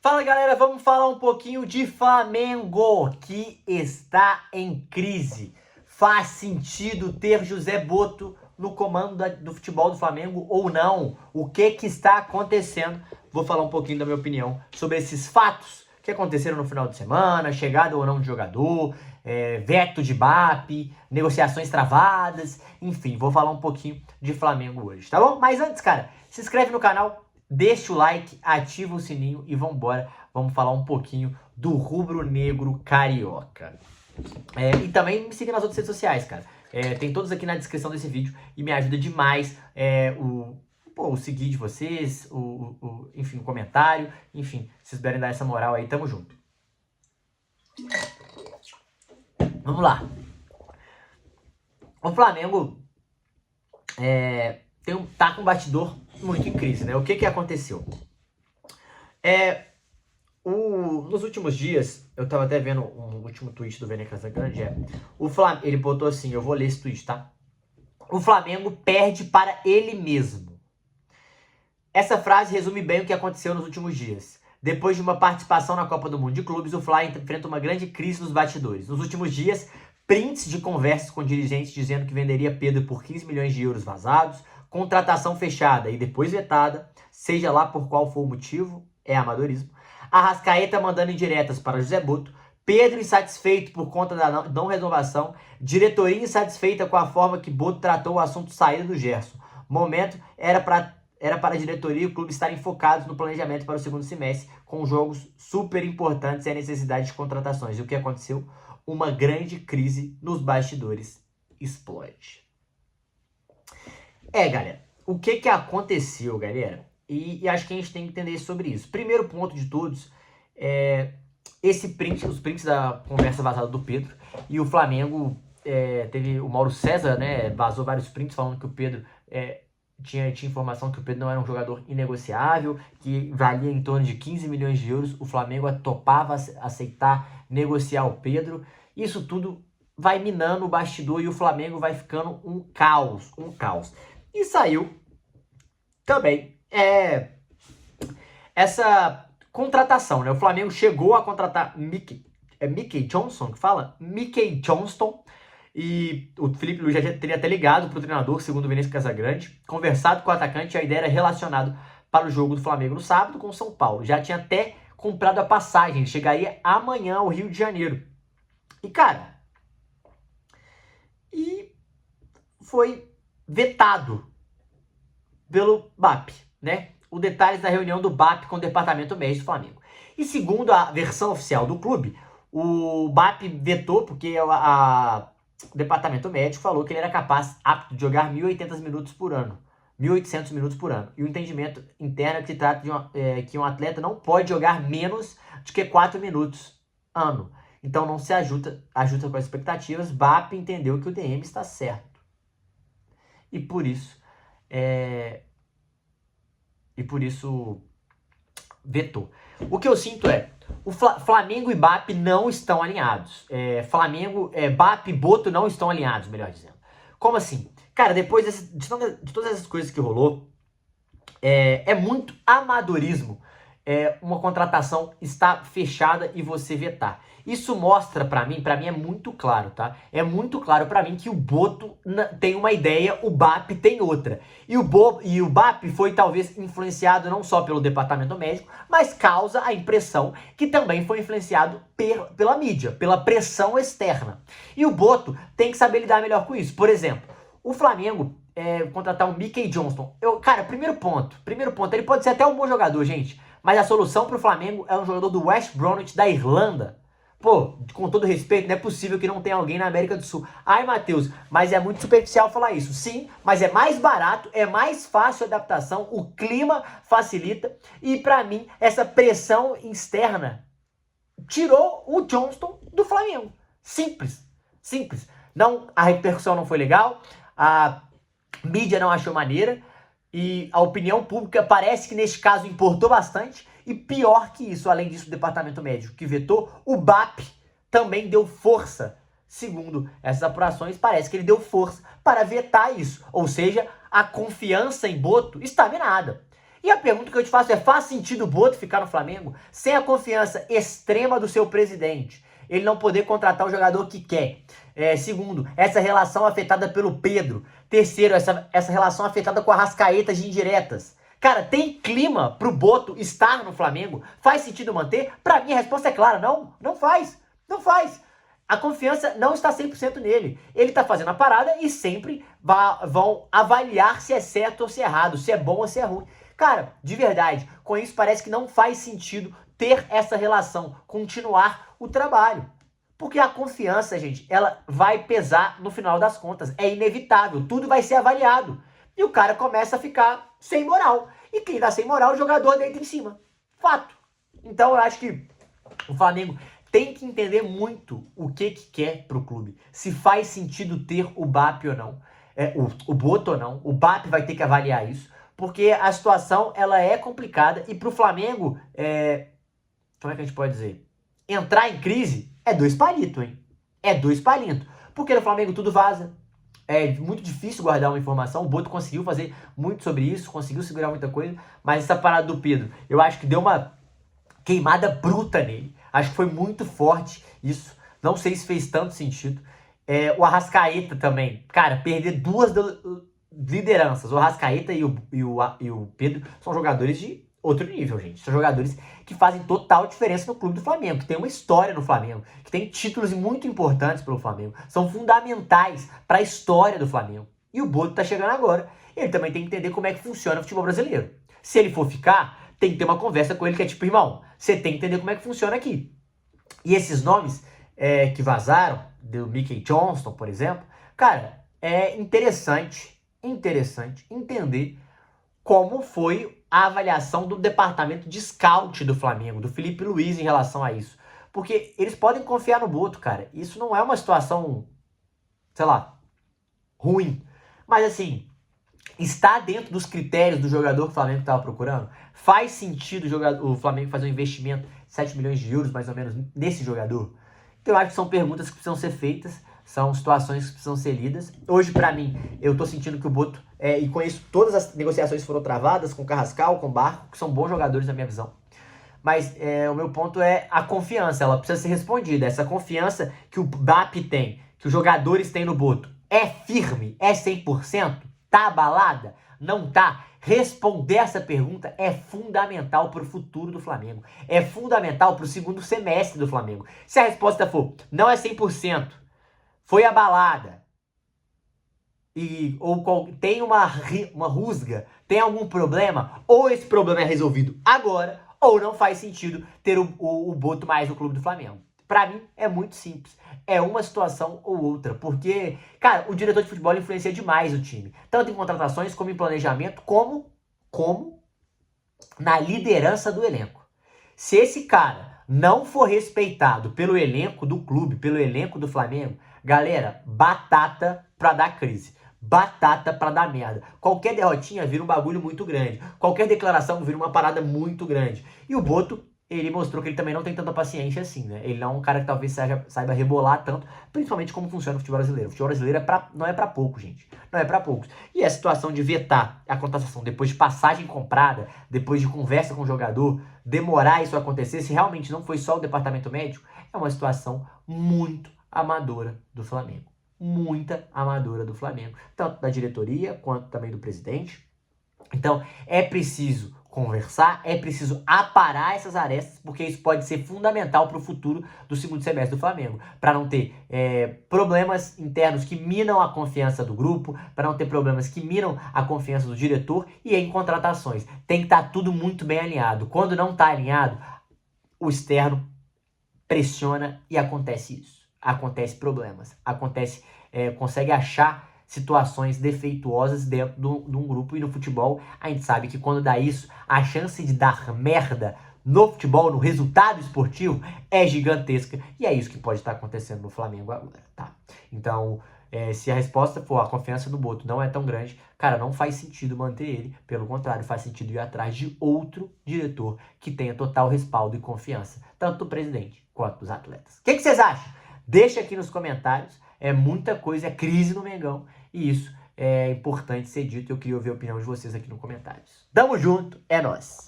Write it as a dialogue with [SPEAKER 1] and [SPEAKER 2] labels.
[SPEAKER 1] Fala galera, vamos falar um pouquinho de Flamengo, que está em crise. Faz sentido ter José Boto no comando do futebol do Flamengo ou não? O que está acontecendo? Vou falar um pouquinho da minha opinião sobre esses fatos que aconteceram no final de semana, chegada ou não de jogador, veto de BAP, negociações travadas, enfim, vou falar um pouquinho de Flamengo hoje, tá bom? Mas antes, cara, se inscreve no canal, deixa o like, ativa o sininho e vambora. Vamos falar um pouquinho do rubro-negro carioca. E também me siga nas outras redes sociais, cara. Tem todos aqui na descrição desse vídeo e me ajuda demais o seguir de vocês, enfim, o comentário. Enfim, se vocês puderem dar essa moral aí, tamo junto. Vamos lá. O Flamengo tá com um bastidor muito em crise, né? O que aconteceu? Nos últimos dias, eu tava até vendo um último tweet do Vene Casagrande, ele botou assim, eu vou ler esse tweet, tá? O Flamengo perde para ele mesmo. Essa frase resume bem o que aconteceu nos últimos dias. Depois de uma participação na Copa do Mundo de Clubes, o Fly enfrenta uma grande crise nos bastidores. Nos últimos dias, prints de conversas com dirigentes dizendo que venderia Pedro por 15 milhões de euros vazados, contratação fechada e depois vetada, seja lá por qual for o motivo, é amadorismo. Arrascaeta mandando indiretas para José Boto, Pedro insatisfeito por conta da não renovação, diretoria insatisfeita com a forma que Boto tratou o assunto saída do Gerson. Momento era para a diretoria e o clube estarem focados no planejamento para o segundo semestre, com jogos super importantes e a necessidade de contratações. E o que aconteceu? Uma grande crise nos bastidores explode. Galera, o que aconteceu, galera? E acho que a gente tem que entender sobre isso. Primeiro ponto de todos, os prints da conversa vazada do Pedro. E o Flamengo teve o Mauro César, né? Vazou vários prints falando que o Pedro tinha informação que o Pedro não era um jogador inegociável, que valia em torno de 15 milhões de euros. O Flamengo topava aceitar negociar o Pedro. Isso tudo vai minando o bastidor e o Flamengo vai ficando um caos. E saiu também essa contratação, né? O Flamengo chegou a contratar Mickey Johnston, que fala? Mickey Johnston. E o Felipe Luiz já teria até ligado pro treinador, segundo o Vinícius Casagrande, conversado com o atacante, a ideia era relacionado para o jogo do Flamengo no sábado com o São Paulo. Já tinha até comprado a passagem, chegaria amanhã ao Rio de Janeiro. E, cara, foi vetado pelo BAP, né? Os detalhes da reunião do BAP com o Departamento Médico do Flamengo. E segundo a versão oficial do clube, o BAP vetou porque o Departamento Médico falou que ele era apto de jogar 1.800 minutos por ano. 1.800 minutos por ano. E o entendimento interno é que se trata de que um atleta não pode jogar menos do que 4 minutos ano. Então não se ajusta com as expectativas. BAP entendeu que o DM está certo. E por isso vetou. O que eu sinto o Flamengo e BAP não estão alinhados. BAP e Boto não estão alinhados, melhor dizendo. Como assim? Cara, depois de todas essas coisas que rolou, é muito amadorismo uma contratação está fechada e você vetar. Isso mostra pra mim é muito claro, tá? É muito claro pra mim que o Boto tem uma ideia, o BAP tem outra. E o BAP foi talvez influenciado não só pelo departamento médico, mas causa a impressão que também foi influenciado pela mídia, pela pressão externa. E o Boto tem que saber lidar melhor com isso. Por exemplo, o Flamengo contratar o Mickey Johnston. Cara, primeiro ponto, ele pode ser até um bom jogador, gente, mas a solução pro Flamengo é um jogador do West Bromwich da Irlanda. Pô, com todo respeito, não é possível que não tenha alguém na América do Sul. Ai, Matheus, mas é muito superficial falar isso. Sim, mas é mais barato, é mais fácil a adaptação, o clima facilita. E pra mim, essa pressão externa tirou o Johnston do Flamengo. Simples. Não, a repercussão não foi legal, a mídia não achou maneira. E a opinião pública parece que neste caso importou bastante. E pior que isso, além disso, o departamento médico que vetou, o BAP também deu força. Segundo essas apurações, parece que ele deu força para vetar isso. Ou seja, a confiança em Boto está minada. E a pergunta que eu te faço é, faz sentido o Boto ficar no Flamengo sem a confiança extrema do seu presidente? Ele não poder contratar o jogador que quer. Segundo, essa relação afetada pelo Pedro. Terceiro, essa relação afetada com a Arrascaeta de indiretas. Cara, tem clima pro Boto estar no Flamengo? Faz sentido manter? Pra mim a resposta é clara, não, não faz. Não faz. A confiança não está 100% nele. Ele tá fazendo a parada e sempre vão avaliar se é certo ou se é errado, se é bom ou se é ruim. Cara, de verdade, com isso parece que não faz sentido ter essa relação, continuar o trabalho. Porque a confiança, gente, ela vai pesar no final das contas. É inevitável, tudo vai ser avaliado. E o cara começa a ficar sem moral. E quem tá sem moral, o jogador deita em cima. Fato. Então eu acho que o Flamengo tem que entender muito o que quer pro clube. Se faz sentido ter o BAP ou não. O Boto ou não. O BAP vai ter que avaliar isso. Porque a situação, ela é complicada. E pro Flamengo, como é que a gente pode dizer? Entrar em crise é 2 palitos, hein? É 2 palitos. Porque no Flamengo tudo vaza. É muito difícil guardar uma informação. O Boto conseguiu fazer muito sobre isso, conseguiu segurar muita coisa. Mas essa parada do Pedro, eu acho que deu uma queimada bruta nele. Acho que foi muito forte isso. Não sei se fez tanto sentido. O Arrascaeta também. Cara, perder 2 lideranças. O Arrascaeta e o Pedro são jogadores de outro nível, gente. São jogadores que fazem total diferença no clube do Flamengo, que tem uma história no Flamengo, que tem títulos muito importantes pelo Flamengo. São fundamentais para a história do Flamengo. E o Boto tá chegando agora. Ele também tem que entender como é que funciona o futebol brasileiro. Se ele for ficar, tem que ter uma conversa com ele que é tipo, irmão, você tem que entender como é que funciona aqui. E esses nomes que vazaram, do Mickey Johnston, por exemplo, cara, é interessante entender como foi a avaliação do departamento de scout do Flamengo, do Felipe Luiz em relação a isso. Porque eles podem confiar no Boto, cara. Isso não é uma situação, sei lá, ruim. Mas assim, está dentro dos critérios do jogador que o Flamengo estava procurando? Faz sentido o Flamengo fazer um investimento de 7 milhões de euros, mais ou menos, nesse jogador? Então eu acho que são perguntas que precisam ser feitas, são situações que precisam ser lidas. Hoje, pra mim, eu tô sentindo que o Boto, e com isso todas as negociações foram travadas, com o Carrascal, com o Barco, que são bons jogadores na minha visão. Mas o meu ponto é a confiança, ela precisa ser respondida. Essa confiança que o BAP tem, que os jogadores têm no Boto, é firme? É 100%? Tá abalada? Não tá? Responder essa pergunta é fundamental para o futuro do Flamengo. É fundamental para o segundo semestre do Flamengo. Se a resposta for não é 100%, foi abalada, ou tem uma rusga, tem algum problema, ou esse problema é resolvido agora, ou não faz sentido ter o Boto mais no clube do Flamengo. Pra mim, é muito simples. É uma situação ou outra. Porque, cara, o diretor de futebol influencia demais o time. Tanto em contratações, como em planejamento, como na liderança do elenco. Se esse cara não for respeitado pelo elenco do clube, pelo elenco do Flamengo, galera, batata pra dar crise. Batata pra dar merda. Qualquer derrotinha vira um bagulho muito grande. Qualquer declaração vira uma parada muito grande. E o Boto, ele mostrou que ele também não tem tanta paciência assim, né? Ele não é um cara que talvez saiba rebolar tanto, principalmente como funciona o futebol brasileiro. O futebol brasileiro não é pra poucos, gente. Não é pra poucos. E a situação de vetar a contratação depois de passagem comprada, depois de conversa com o jogador, demorar isso acontecer, se realmente não foi só o departamento médico, é uma situação muito amadora do Flamengo. Muita amadora do Flamengo. Tanto da diretoria, quanto também do presidente. Então, é preciso conversar, é preciso aparar essas arestas, porque isso pode ser fundamental para o futuro do segundo semestre do Flamengo, para não ter problemas internos que minam a confiança do grupo, para não ter problemas que minam a confiança do diretor e em contratações. Tem que estar tudo muito bem alinhado. Quando não está alinhado, o externo pressiona e acontece isso. Acontece problemas, consegue achar situações defeituosas dentro de um grupo, e no futebol a gente sabe que quando dá isso, a chance de dar merda no futebol, no resultado esportivo, é gigantesca, e é isso que pode estar acontecendo no Flamengo agora, tá? Então, se a resposta for a confiança no Boto não é tão grande, cara, não faz sentido manter ele, pelo contrário, faz sentido ir atrás de outro diretor que tenha total respaldo e confiança, tanto do presidente quanto dos atletas. O que vocês acham? Deixa aqui nos comentários. É muita coisa, é crise no Mengão. E isso é importante ser dito. Eu queria ouvir a opinião de vocês aqui nos comentários. Tamo junto, é nóis!